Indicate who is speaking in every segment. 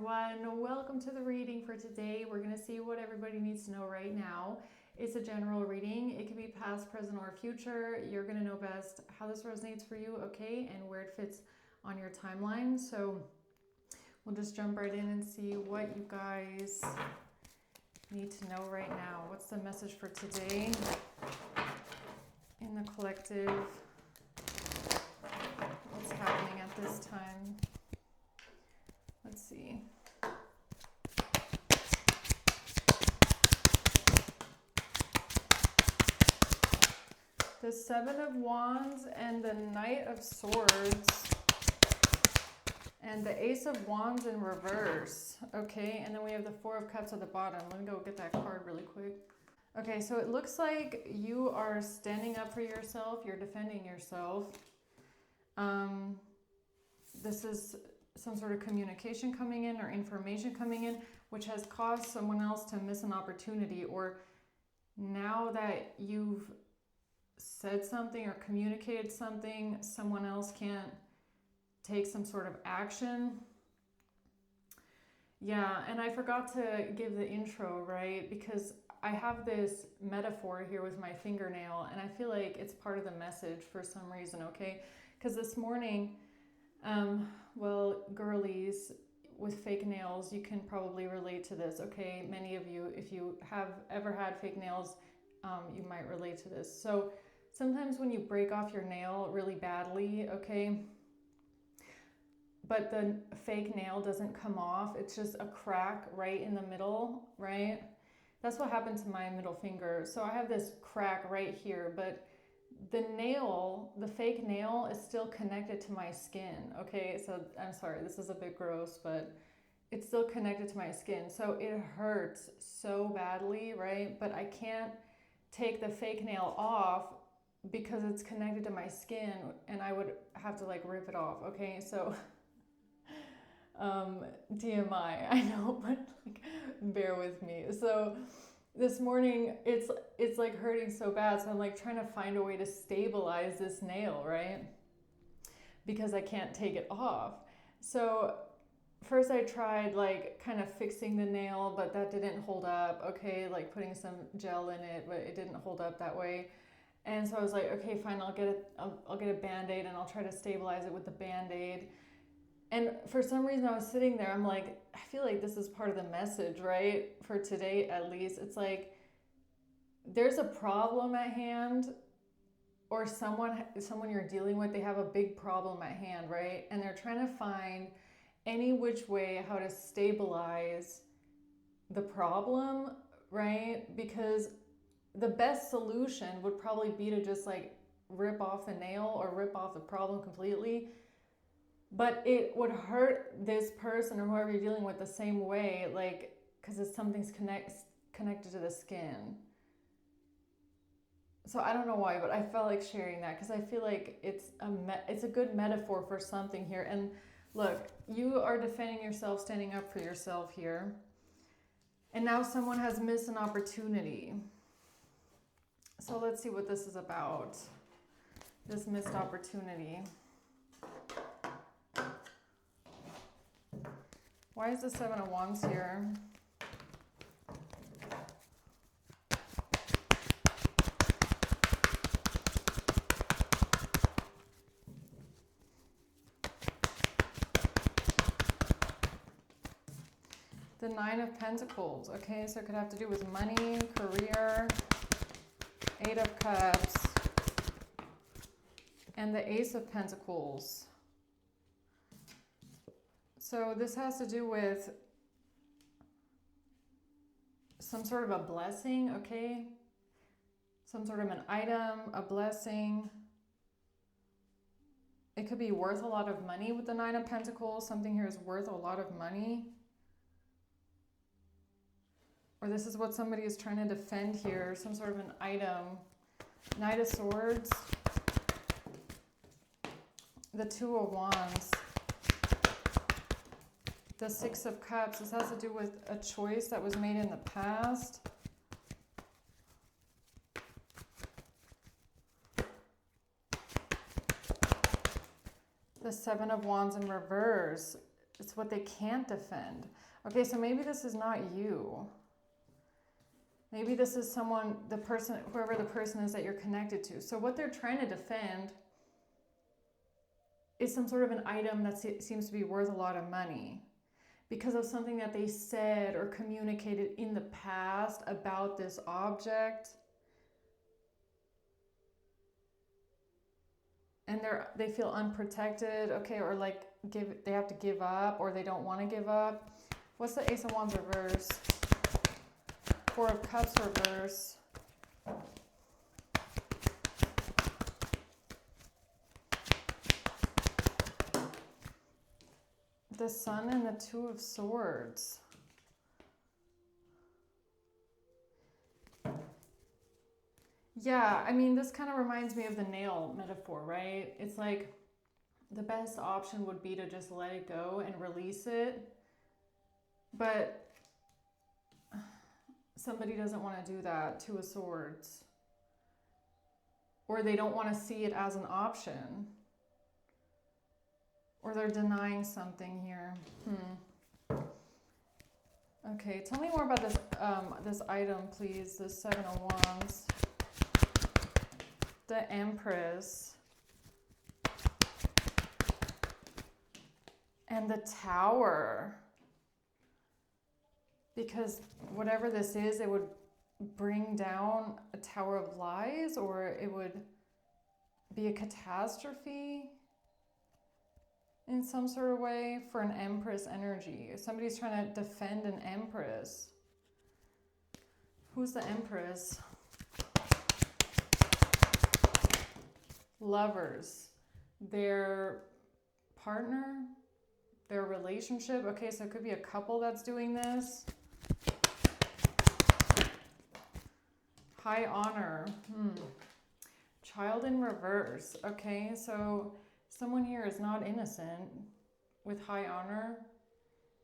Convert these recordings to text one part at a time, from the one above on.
Speaker 1: everyone. Welcome to the reading for today. We're going to see what everybody needs to know right now. It's a general reading. It can be past, present, or future. You're going to know best how this resonates for you, okay, and where it fits on your timeline. So we'll just jump right in and see what you guys need to know right now. What's the message for today in the collective? What's happening at this time? Let's see. The Seven of Wands and the Knight of Swords and the Ace of Wands in reverse. Okay, and then we have the Four of Cups at the bottom. Let me go get that card really quick. Okay, so it looks like you are standing up for yourself. You're defending yourself. This is some sort of communication coming in or information coming in, which has caused someone else to miss an opportunity, or now that you've said something or communicated something, someone else can't take some sort of action. Yeah, and I forgot to give the intro, right? Because I have this metaphor here with my fingernail, and I feel like it's part of the message for some reason, okay? Because this morning, well, girlies with fake nails, you can probably relate to this, okay? Many of you, if you have ever had fake nails, you might relate to this. So sometimes when you break off your nail really badly, okay, but the fake nail doesn't come off, it's just a crack right in the middle, right? That's what happened to my middle finger. So I have this crack right here, but the nail, the fake nail is still connected to my skin, okay? So I'm sorry, this is a bit gross, but it's still connected to my skin. So it hurts so badly, right? But I can't take the fake nail off because it's connected to my skin, and I would have to like rip it off, okay? So TMI, I know, but like, bear with me. So this morning it's like hurting so bad, so I'm like trying to find a way to stabilize this nail, right? Because I can't take it off. So first I tried like kind of fixing the nail, but that didn't hold up, okay, like putting some gel in it, but it didn't hold up that way. And so I was like, okay, fine, I'll get a Band-Aid and I'll try to stabilize it with the Band-Aid. And for some reason I was sitting there, I'm like, I feel like this is part of the message, right? For today, at least. It's like, there's a problem at hand, or someone you're dealing with, they have a big problem at hand, right? And they're trying to find any which way how to stabilize the problem, right? Because the best solution would probably be to just like rip off the nail or rip off the problem completely. But it would hurt this person or whoever you're dealing with the same way, like, because it's something's connected to the skin. So I don't know why, but I felt like sharing that because I feel like it's a good metaphor for something here. And look, you are defending yourself, standing up for yourself here. And now someone has missed an opportunity. So let's see what this is about. This missed opportunity. Why is the Seven of Wands here? The Nine of Pentacles. Okay, so it could have to do with money, career, Eight of Cups, and the Ace of Pentacles. So this has to do with some sort of a blessing, okay? Some sort of an item, a blessing. It could be worth a lot of money with the Nine of Pentacles. Something here is worth a lot of money. Or this is what somebody is trying to defend here, some sort of an item. Knight of Swords. The Two of Wands. The Six of Cups. This has to do with a choice that was made in the past. The Seven of Wands in reverse. It's what they can't defend. Okay, so maybe this is not you. Maybe this is someone, the person, whoever the person is that you're connected to. So what they're trying to defend is some sort of an item that seems to be worth a lot of money because of something that they said or communicated in the past about this object. And they feel unprotected, okay, or like they have to give up, or they don't want to give up. What's the Ace of Wands reverse? Four of Cups reverse. The Sun and the Two of Swords. Yeah, I mean, this kind of reminds me of the nail metaphor, right? It's like the best option would be to just let it go and release it. But somebody doesn't want to do that, Two of Swords. Or they don't want to see it as an option. Or they're denying something here. Okay, tell me more about this this item, please. The Seven of Wands. The Empress. And the Tower. Because whatever this is, it would bring down a tower of lies, or it would be a catastrophe in some sort of way for an Empress energy. Somebody's trying to defend an Empress. Who's the Empress? Lovers. Their partner, their relationship. Okay, so it could be a couple that's doing this. High honor. Child in reverse. Okay, so someone here is not innocent with high honor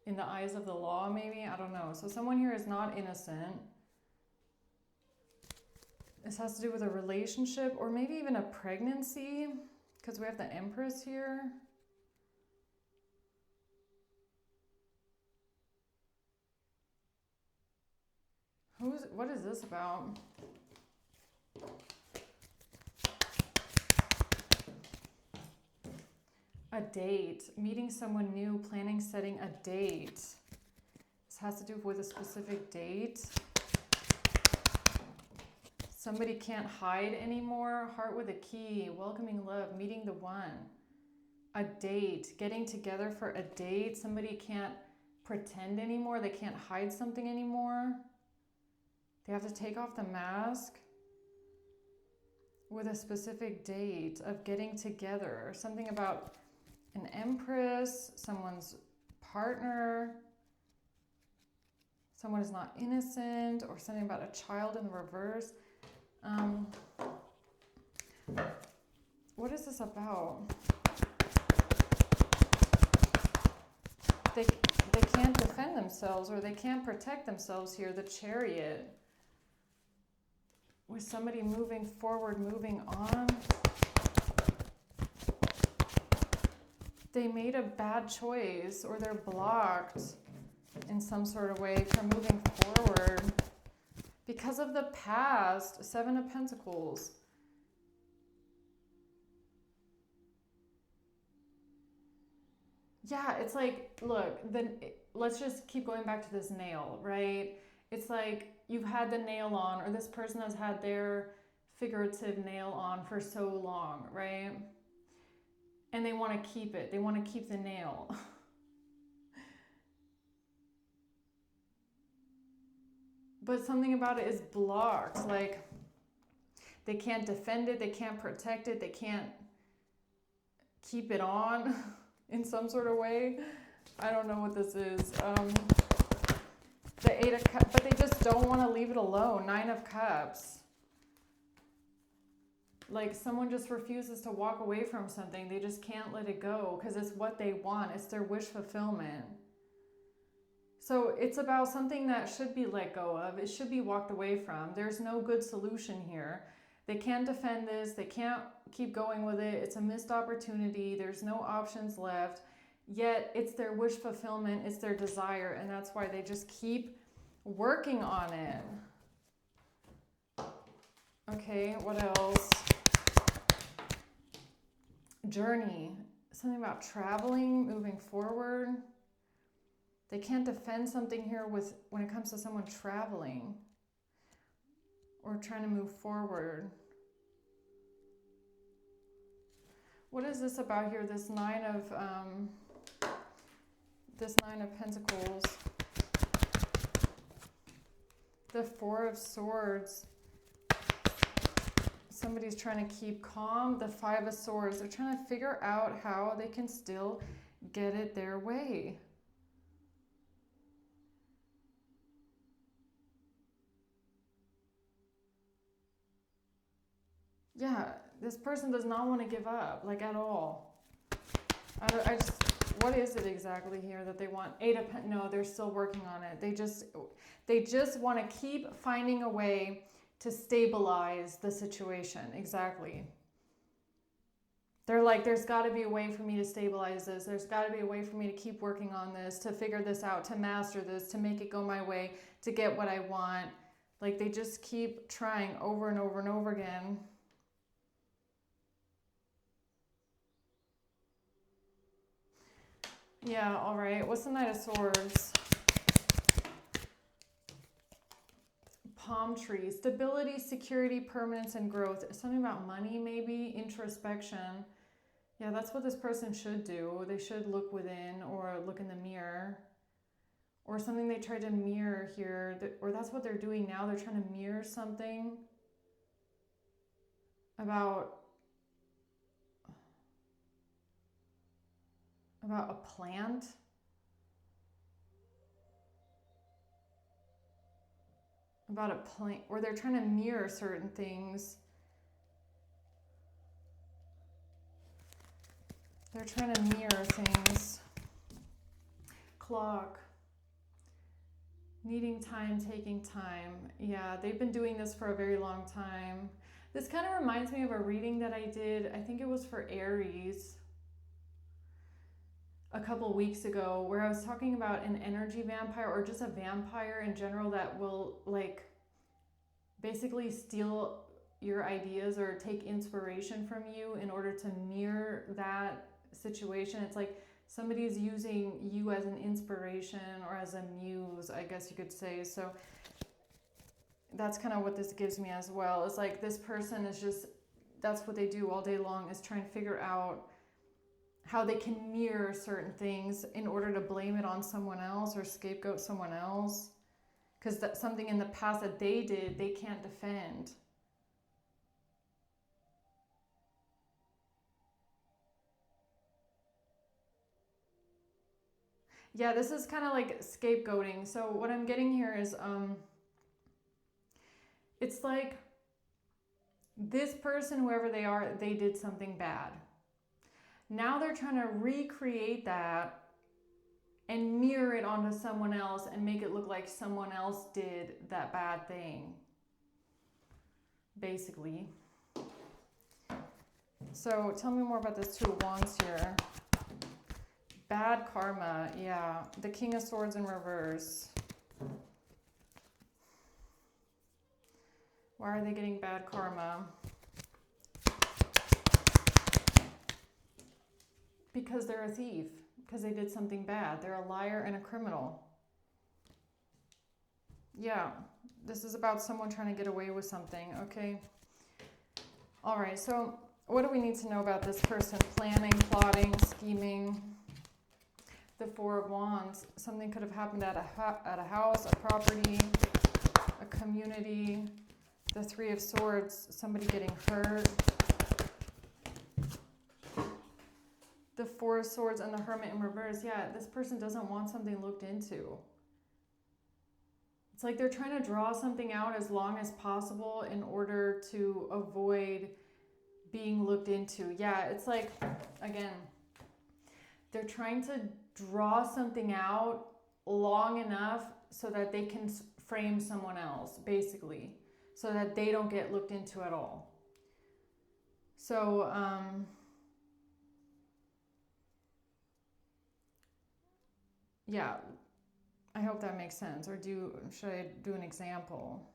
Speaker 1: in the eyes of the law, maybe. I don't know. So someone here is not innocent. This has to do with a relationship or maybe even a pregnancy, because we have the Empress here. What is this about? A date, meeting someone new, planning, setting a date. This has to do with a specific date. Somebody can't hide anymore. Heart with a key, welcoming love, meeting the one. A date, getting together for a date. Somebody can't pretend anymore. They can't hide something anymore. They have to take off the mask with a specific date of getting together. Something about an Empress, someone's partner, someone is not innocent, or something about a child in the reverse. What is this about? They can't defend themselves, or they can't protect themselves here. The Chariot. With somebody moving forward, moving on. They made a bad choice, or they're blocked in some sort of way from moving forward because of the past. Seven of Pentacles. Yeah, it's like, look, let's just keep going back to this nail, right? It's like you've had the nail on, or this person has had their figurative nail on for so long, right? And they want to keep it. They want to keep the nail. But something about it is blocked. Like, they can't defend it. They can't protect it. They can't keep it on in some sort of way. I don't know what this is. The Eight of Cups, but they just don't want to leave it alone. Nine of Cups. Like, someone just refuses to walk away from something. They just can't let it go because it's what they want. It's their wish fulfillment. So it's about something that should be let go of. It should be walked away from. There's no good solution here. They can't defend this. They can't keep going with it. It's a missed opportunity. There's no options left. yet it's their wish fulfillment, it's their desire, and that's why they just keep working on it. Okay, what else? Journey. Something about traveling, moving forward. They can't defend something here with when it comes to someone traveling or trying to move forward. What is this about here? This nine of Pentacles. The Four of Swords. Somebody's trying to keep calm. The Five of Swords. They're trying to figure out how they can still get it their way. Yeah, this person does not want to give up, like at all. I just, what is it exactly here that they want? No, they're still working on it. They just want to keep finding a way to stabilize the situation. Exactly. They're like, there's got to be a way for me to stabilize this. There's got to be a way for me to keep working on this, to figure this out, to master this, to make it go my way, to get what I want. Like they just keep trying over and over and over again. Yeah, all right. What's the Knight of Swords? Palm tree. Stability, security, permanence, and growth. Something about money, maybe. Introspection. Yeah, that's what this person should do. They should look within or look in the mirror. Or something they tried to mirror here. Or that's what they're doing now. They're trying to mirror something about a plant. About a plant, or they're trying to mirror certain things. They're trying to mirror things. Clock. Needing time, taking time. Yeah, they've been doing this for a very long time. This kind of reminds me of a reading that I did. I think it was for Aries a couple weeks ago, where I was talking about an energy vampire or just a vampire in general that will like basically steal your ideas or take inspiration from you in order to mirror that situation. It's like somebody's using you as an inspiration or as a muse, I guess you could say. So that's kind of what this gives me as well. It's like this person is just, that's what they do all day long, is try and figure out how they can mirror certain things in order to blame it on someone else or scapegoat someone else. Because that's something in the past that they did, they can't defend. Yeah, this is kind of like scapegoating. So what I'm getting here is, it's like this person, whoever they are, they did something bad. Now they're trying to recreate that and mirror it onto someone else and make it look like someone else did that bad thing, basically. So tell me more about this Two of Wands here. Bad karma, yeah. The King of Swords in reverse. Why are they getting bad karma? Because they're a thief. Because they did something bad. They're a liar and a criminal. Yeah, this is about someone trying to get away with something, okay? All right, so what do we need to know about this person? Planning, plotting, scheming. The Four of Wands. Something could have happened at a house, a property, a community. The Three of Swords. Somebody getting hurt. The Four of Swords and the Hermit in reverse. Yeah, this person doesn't want something looked into. It's like they're trying to draw something out as long as possible in order to avoid being looked into. Yeah, it's like, again, they're trying to draw something out long enough so that they can frame someone else, basically, so that they don't get looked into at all. So, yeah, I hope that makes sense. Or should I do an example?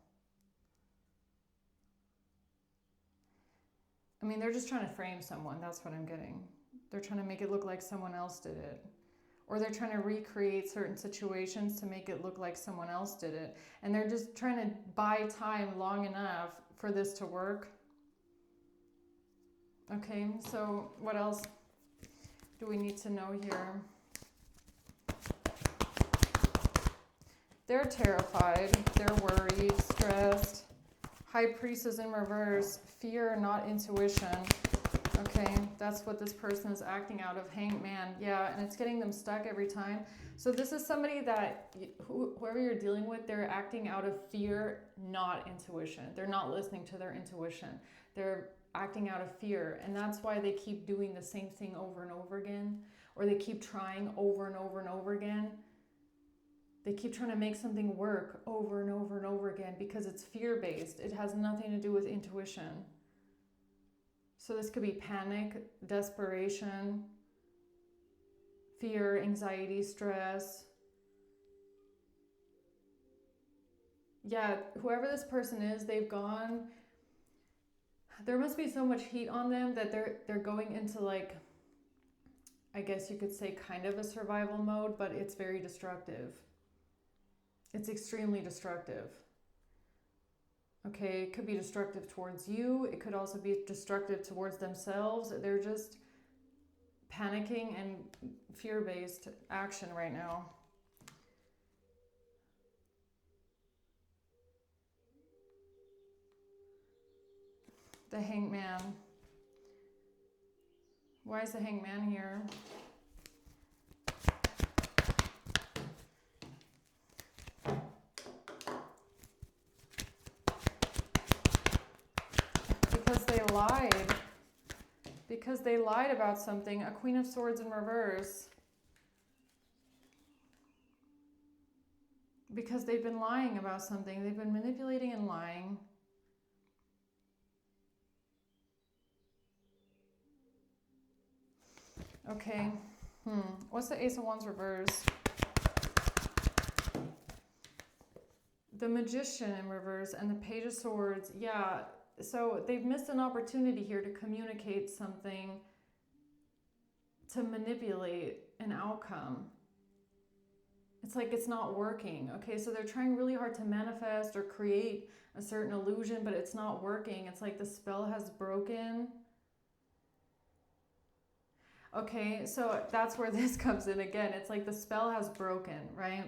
Speaker 1: I mean, they're just trying to frame someone. That's what I'm getting. They're trying to make it look like someone else did it. Or they're trying to recreate certain situations to make it look like someone else did it. And they're just trying to buy time long enough for this to work. Okay, so what else do we need to know here? They're terrified, they're worried, stressed. High Priestess in reverse, fear, not intuition. Okay, that's what this person is acting out of. Hanged Man, yeah, and it's getting them stuck every time. So this is somebody that, whoever you're dealing with, they're acting out of fear, not intuition. They're not listening to their intuition. They're acting out of fear, and that's why they keep doing the same thing over and over again, or they keep trying over and over and over again. They keep trying to make something work over and over and over again because it's fear-based. It has nothing to do with intuition. So this could be panic, desperation, fear, anxiety, stress. Yeah, whoever this person is, they've gone, there must be so much heat on them that they're going into, like, I guess you could say kind of a survival mode, but it's very destructive. It's extremely destructive. Okay, it could be destructive towards you. It could also be destructive towards themselves. They're just panicking and fear-based action right now. The Hanged Man. Why is the Hanged Man here? Because they lied. Because they lied about something. A Queen of Swords in reverse. Because they've been lying about something. They've been manipulating and lying. Okay. What's the Ace of Wands reverse? The Magician in reverse and the Page of Swords. Yeah. So they've missed an opportunity here to communicate something, to manipulate an outcome. It's like it's not working. Okay, so they're trying really hard to manifest or create a certain illusion, but it's not working. It's like the spell has broken. Okay, so that's where this comes in again. It's like the spell has broken, right?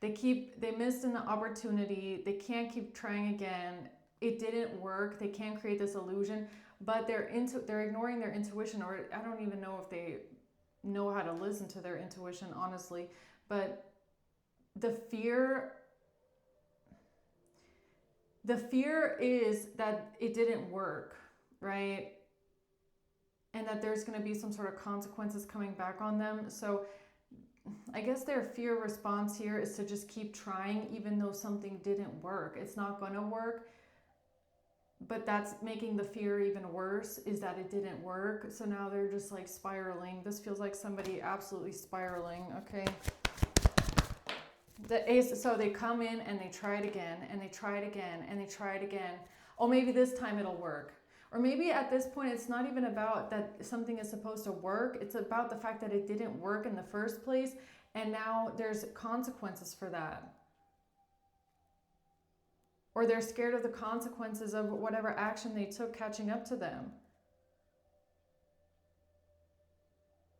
Speaker 1: They missed an opportunity. They can't keep trying again. It didn't work. They can't create this illusion, but they're ignoring their intuition, or I don't even know if they know how to listen to their intuition, honestly. But the fear is that it didn't work, right? And that there's going to be some sort of consequences coming back on them. So I guess their fear response here is to just keep trying, even though something didn't work. It's not going to work. But that's making the fear even worse, is that it didn't work. So now they're just like spiraling. This feels like somebody absolutely spiraling, okay? The Ace, so they come in and they try it again, and they try it again, and they try it again. Oh, maybe this time it'll work. Or maybe at this point, it's not even about that something is supposed to work. It's about the fact that it didn't work in the first place, and now there's consequences for that. Or they're scared of the consequences of whatever action they took catching up to them.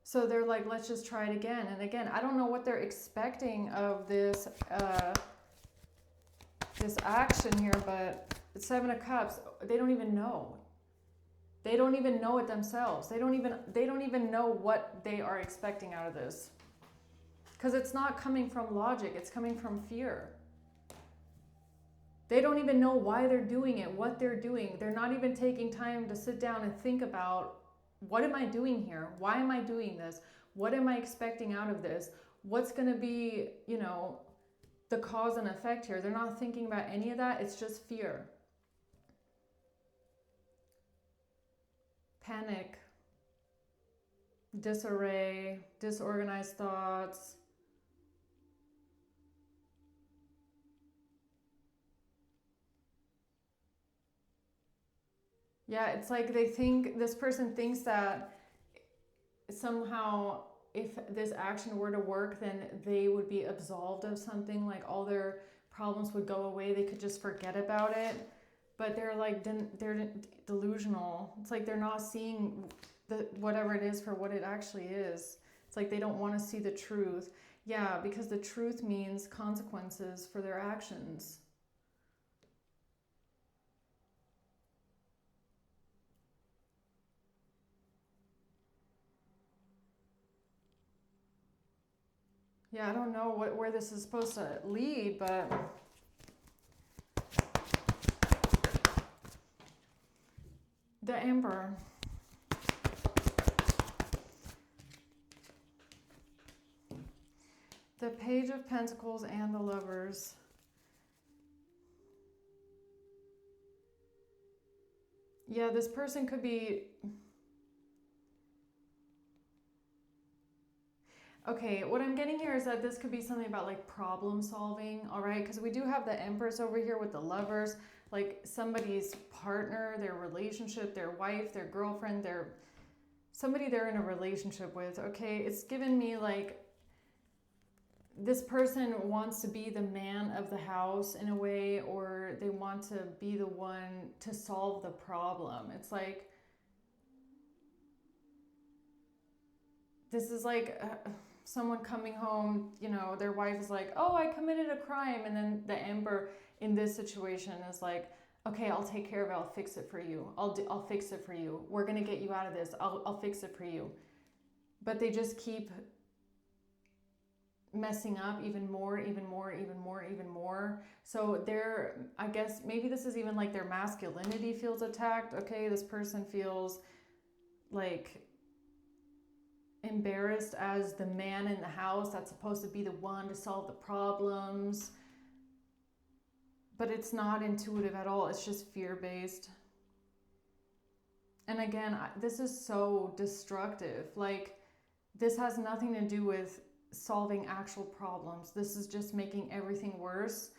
Speaker 1: So they're like, let's just try it again and again. I don't know what they're expecting of this this action here, but the Seven of Cups, they don't even know. They don't even know it themselves. They don't even know what they are expecting out of this. Because it's not coming from logic, it's coming from fear. They don't even know why they're doing it, what they're doing. They're not even taking time to sit down and think about, what am I doing here? Why am I doing this? What am I expecting out of this? What's going to be, the cause and effect here? They're not thinking about any of that. It's just fear. Panic, disarray, disorganized thoughts. Yeah, it's like this person thinks that somehow if this action were to work, then they would be absolved of something, like all their problems would go away, they could just forget about it. But they're delusional. It's like they're not seeing whatever it is for what it actually is. It's like they don't want to see the truth. Yeah, because the truth means consequences for their actions. Yeah, I don't know where this is supposed to lead, but the Emperor. The Page of Pentacles and the Lovers. Yeah, this person could be... Okay, what I'm getting here is that this could be something about like problem solving, all right? Because we do have the Empress over here with the Lovers, like somebody's partner, their relationship, their wife, their girlfriend, somebody they're in a relationship with, okay? It's given me like this person wants to be the man of the house in a way, or they want to be the one to solve the problem. It's like, this is like someone coming home, their wife is like, oh, I committed a crime. And then the Emperor in this situation is like, okay, I'll take care of it. I'll fix it for you. I'll fix it for you. We're going to get you out of this. I'll fix it for you. But they just keep messing up even more. So I guess maybe this is even like their masculinity feels attacked. Okay, this person feels like embarrassed as the man in the house that's supposed to be the one to solve the problems. But it's not intuitive at all. It's just fear-based. And again, this is so destructive. Like, this has nothing to do with solving actual problems. This is just making everything worse.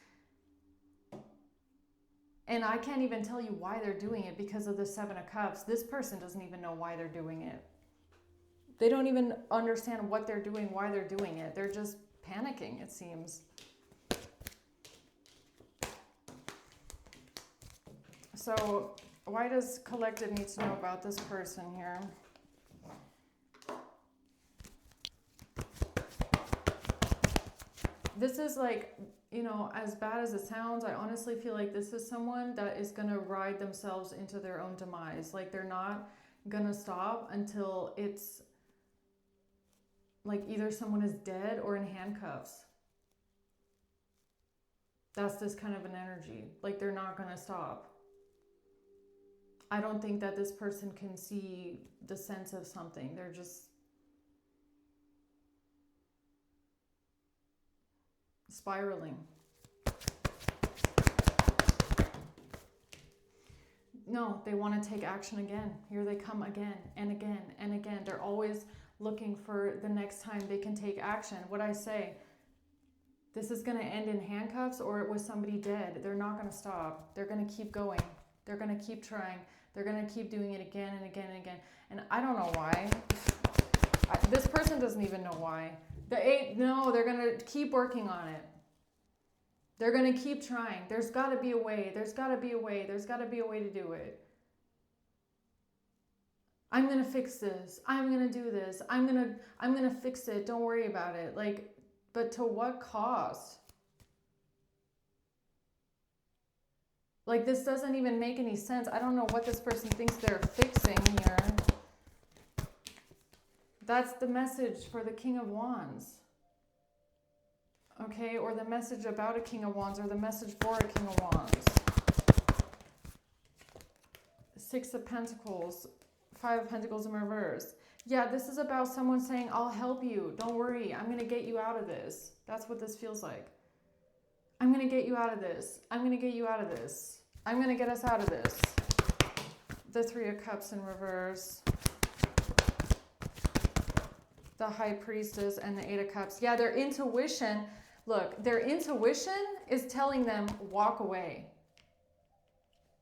Speaker 1: And I can't even tell you why they're doing it because of the Seven of Cups. This person doesn't even know why they're doing it. They don't even understand what they're doing, why they're doing it. They're just panicking, it seems. So, why does Collective need to know about this person here? This is like, as bad as it sounds, I honestly feel like this is someone that is going to ride themselves into their own demise. Like, they're not going to stop until it's like either someone is dead or in handcuffs. That's this kind of an energy. Like, they're not going to stop. I don't think that this person can see the sense of something. They're just spiraling. No, they want to take action again. Here they come again and again and again. They're always looking for the next time they can take action. What I say, this is going to end in handcuffs or with somebody dead. They're not going to stop. They're going to keep going. They're going to keep trying. They're going to keep doing it again and again and again. And I don't know why. This person doesn't even know why. They're going to keep working on it. They're going to keep trying. There's got to be a way. There's got to be a way. There's got to be a way to do it. I'm going to fix this. I'm going to do this. I'm going to fix it. Don't worry about it. Like, but to what cost? Like, this doesn't even make any sense. I don't know what this person thinks they're fixing here. That's the message for the King of Wands. Okay, or the message about a King of Wands, or the message for a King of Wands. Six of Pentacles, Five of Pentacles in reverse. Yeah, this is about someone saying, I'll help you. Don't worry. I'm going to get you out of this. That's what this feels like. I'm going to get you out of this. I'm going to get you out of this. I'm going to get us out of this. The Three of Cups in reverse. The High Priestess and the Eight of Cups. Yeah, their intuition, look, their intuition is telling them, walk away.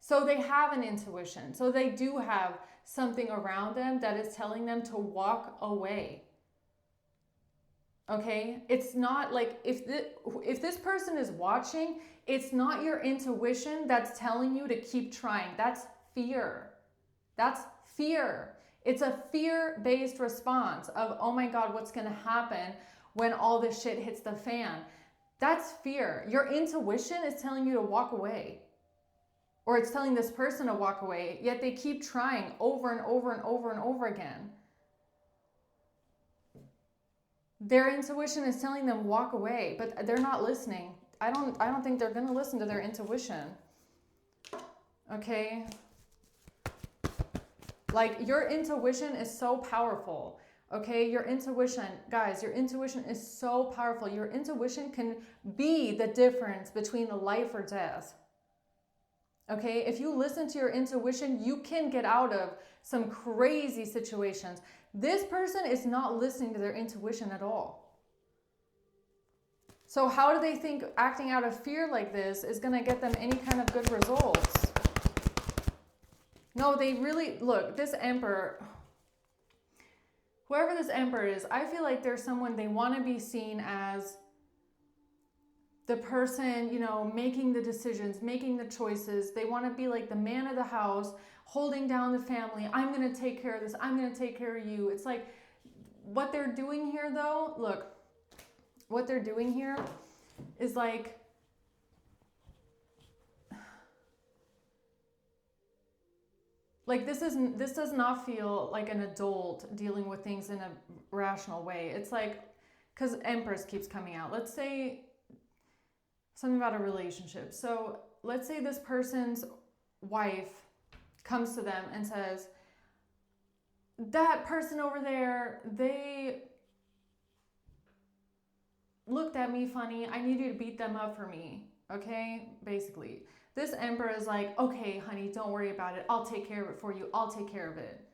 Speaker 1: So they have an intuition. So they do have something around them that is telling them to walk away. Okay? It's not like if this person is watching, it's not your intuition that's telling you to keep trying. That's fear. That's fear. It's a fear-based response of, oh my God, what's going to happen when all this shit hits the fan? That's fear. Your intuition is telling you to walk away. Or it's telling this person to walk away, yet they keep trying over and over and over and over again. Their intuition is telling them walk away, but they're not listening. I don't think they're going to listen to their intuition. Okay? Like, your intuition is so powerful. Okay? Your intuition, guys, your intuition is so powerful. Your intuition can be the difference between life or death. Okay, if you listen to your intuition, you can get out of some crazy situations. This person is not listening to their intuition at all. So how do they think acting out of fear like this is going to get them any kind of good results? No, they really, look, this emperor, whoever this emperor is, I feel like there's someone they want to be seen as the person, you know, making the decisions, making the choices. They want to be like the man of the house, holding down the family. I'm going to take care of this. I'm going to take care of you. It's like what they're doing here, though. Look, what they're doing here is like, this does not feel like an adult dealing with things in a rational way. It's like, because Empress keeps coming out. Let's say something about a relationship. So let's say this person's wife comes to them and says, that person over there, they looked at me funny. I need you to beat them up for me. Okay? Basically. This emperor is like, okay, honey, don't worry about it. I'll take care of it for you. I'll take care of it.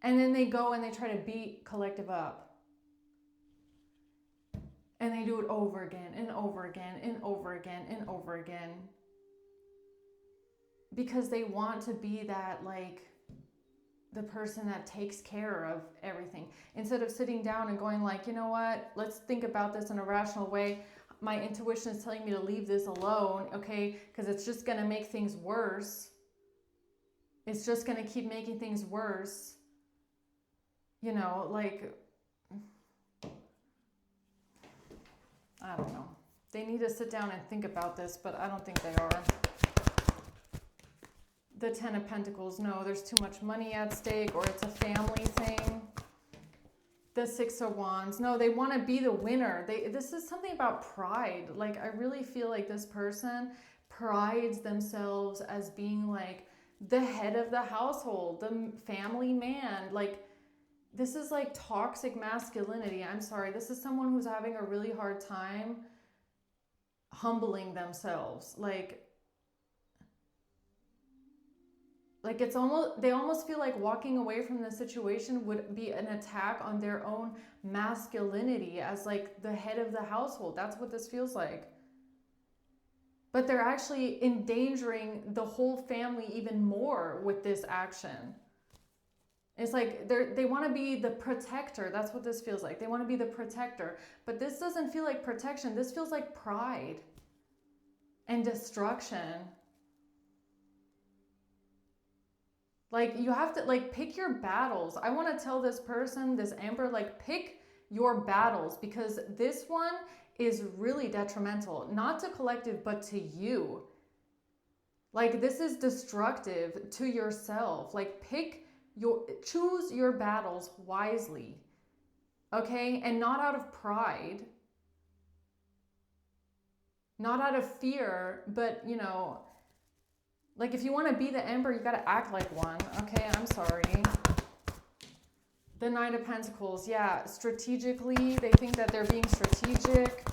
Speaker 1: And then they go and they try to beat Collective up. And they do it over again and over again and over again and over again. Because they want to be that, like, the person that takes care of everything. Instead of sitting down and going like, you know what, let's think about this in a rational way. My intuition is telling me to leave this alone, okay? Because it's just going to make things worse. It's just going to keep making things worse. You know, like, I don't know. They need to sit down and think about this, but I don't think they are. The Ten of Pentacles, no, there's too much money at stake, or it's a family thing. The Six of Wands, no, they want to be the winner. This is something about pride. Like, I really feel like this person prides themselves as being like the head of the household, the family man. Like, this is like toxic masculinity. I'm sorry. This is someone who's having a really hard time humbling themselves. Like it's almost, they almost feel like walking away from the situation would be an attack on their own masculinity as like the head of the household. That's what this feels like. But they're actually endangering the whole family even more with this action. It's like they want to be the protector. That's what this feels like. They want to be the protector. But this doesn't feel like protection. This feels like pride and destruction. Like, you have to, like, pick your battles. I want to tell this person, this Emperor, like, pick your battles, because this one is really detrimental. Not to Collective, but to you. Like, this is destructive to yourself. Like, choose your battles wisely, okay? And not out of pride, not out of fear, but, you know, like, if you want to be the Emperor, you got to act like one, okay? I'm sorry. The Knight of Pentacles, yeah, strategically, they think that they're being strategic.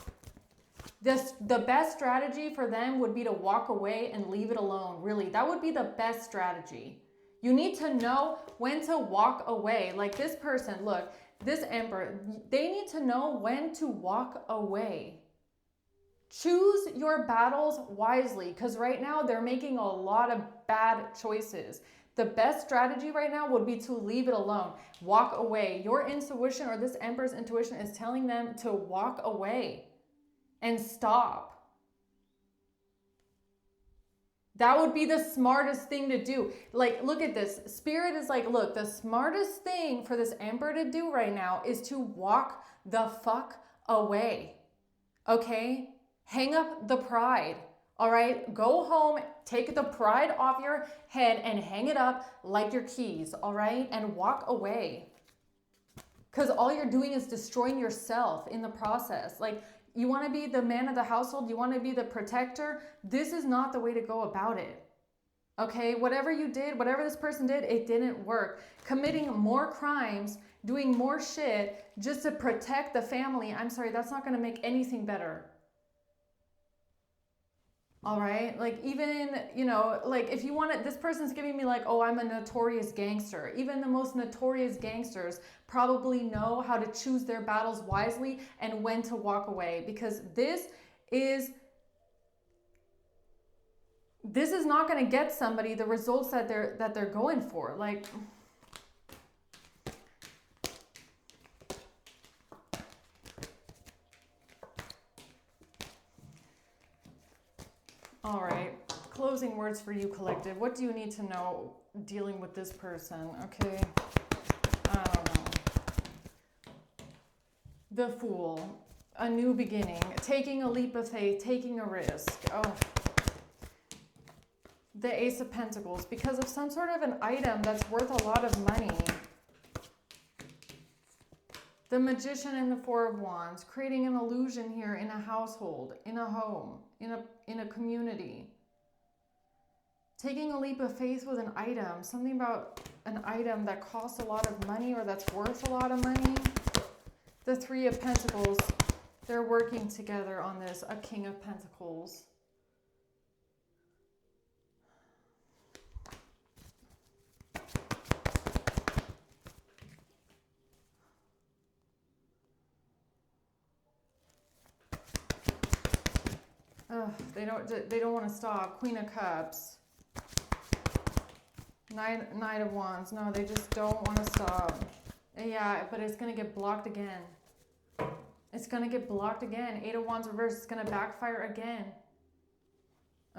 Speaker 1: The best strategy for them would be to walk away and leave it alone, really. That would be the best strategy. You need to know when to walk away. Like this person, look, this Emperor, they need to know when to walk away. Choose your battles wisely, because right now they're making a lot of bad choices. The best strategy right now would be to leave it alone. Walk away. Your intuition, or this Emperor's intuition, is telling them to walk away and stop. That would be the smartest thing to do. Like, look at this. Spirit is like, look, the smartest thing for this Emperor to do right now is to walk the fuck away. Okay? Hang up the pride. All right? Go home, take the pride off your head and hang it up like your keys. All right? And walk away. Because all you're doing is destroying yourself in the process. Like, you want to be the man of the household, you want to be the protector, this is not the way to go about it. Okay? Whatever you did, whatever this person did, it didn't work. Committing more crimes, doing more shit just to protect the family, I'm sorry, that's not going to make anything better. All right? Like, even, you know, like, if you want it, this person's giving me like, oh, I'm a notorious gangster. Even the most notorious gangsters probably know how to choose their battles wisely and when to walk away, because this is not going to get somebody the results that they're going for. Like, all right, closing words for you, collective. What do you need to know dealing with this person? Okay, I don't know. The Fool, a new beginning, taking a leap of faith, taking a risk. Oh, the Ace of Pentacles, because of some sort of an item that's worth a lot of money. The Magician and the Four of Wands, creating an illusion here in a household, in a home, in a community. Taking a leap of faith with an item, something about an item that costs a lot of money or that's worth a lot of money. The Three of Pentacles, they're working together on this, a King of Pentacles. They don't want to stop. Queen of Cups. Knight of Wands. No, they just don't want to stop. Yeah, but it's going to get blocked again. It's going to get blocked again. Eight of Wands reversed. It's going to backfire again.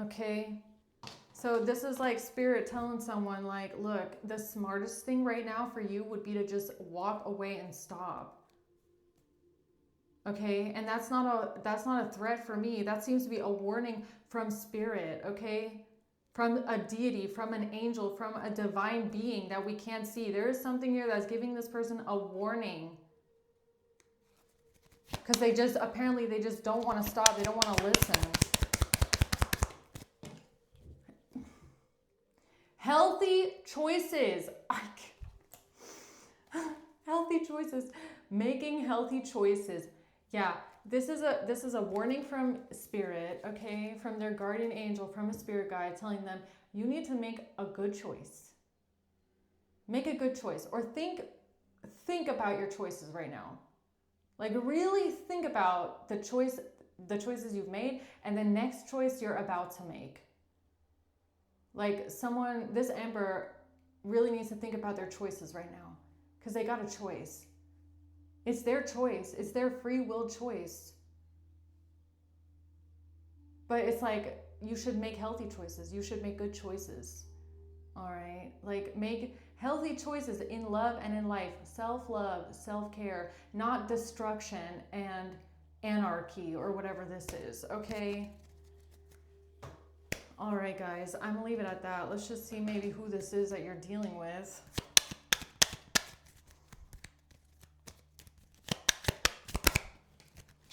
Speaker 1: Okay? So this is like Spirit telling someone, like, look, the smartest thing right now for you would be to just walk away and stop. Okay, and that's not a threat for me. That seems to be a warning from Spirit, okay? From a deity, from an angel, from a divine being that we can't see. There is something here that's giving this person a warning. Because apparently they just don't want to stop. They don't want to listen. Healthy choices. Healthy choices. Making healthy choices. Yeah, this is a warning from Spirit, okay? From their guardian angel, from a spirit guide, telling them, you need to make a good choice. Make a good choice. Or think about your choices right now. Like, really think about the choices you've made and the next choice you're about to make. Like, this Emperor really needs to think about their choices right now, because they got a choice. It's their choice. It's their free will choice. But it's like, you should make healthy choices. You should make good choices. All right? Like, make healthy choices in love and in life. Self-love, self-care, not destruction and anarchy or whatever this is. Okay? All right, guys. I'm going to leave it at that. Let's just see maybe who this is that you're dealing with.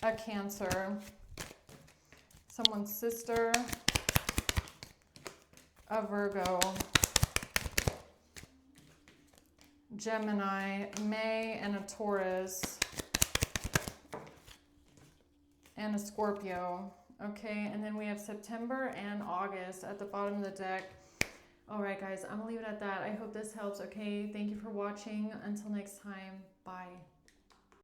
Speaker 1: A Cancer, someone's sister, a Virgo, Gemini, May, and a Taurus, and a Scorpio. Okay, and then we have September and August at the bottom of the deck. All right, guys, I'm gonna leave it at that. I hope this helps. Okay, thank you for watching. Until next time, bye.